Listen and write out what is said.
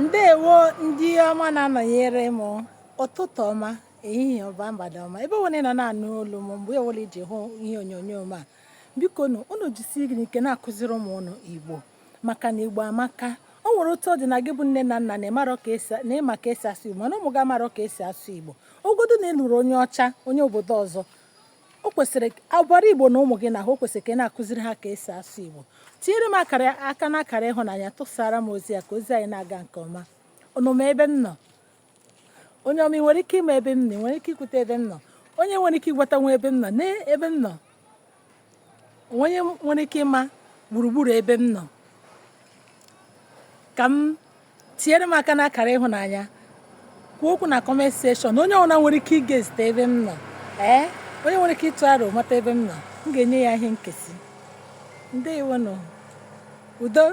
Ndewo ndị ọma na-anọnyere m ụtụtụ ọma ehihie ọba mgbede ọma ebe onye nọ na-anụ olu m mgbe ọbụla iji hụ ihe onyonyo m a biko unu jisie ike na-akụziri ụmụ unu Igbo maka na Igbo amaka. O nwere otu ọ dị na gị bụ nne na nna na-ịma ka esi asụ Igbo mana ụmụ gị amarọ ka esi asụ Igbo. Ogodu na ị lụrụ onye ọcha onye obodo ọzọ, o kwesịrị abara Igbo na ụmụ gị na o kwesịrị ka ị na-akụziri ha ka esi asụ Igbo. Tinyere m aka n'akara ịhụnanya tụsara m ozi ya ka ozi anyị na-aga nke ọma. Unu ma ebe m nọ? Onye ọma, ị nwere ike ịma ebe m nọ? Ị nwere ike ikwute ebe m nọ? Onye nwere ike ịgwata nwa ebe m nọ n'ebe m nọ? Onye nwere ike ịma gburugburu ebe m nọ? Ka m tinyere m aka n'akara ịhụnanya, kwuo okwu na comment section. Onye ọbụla nwere ike ige zite ebe m nọ, onye nwere ike ịtụ aro mata ebe m nọ, m ga-enye ya ihe nkesi. Ndewonu. Udo.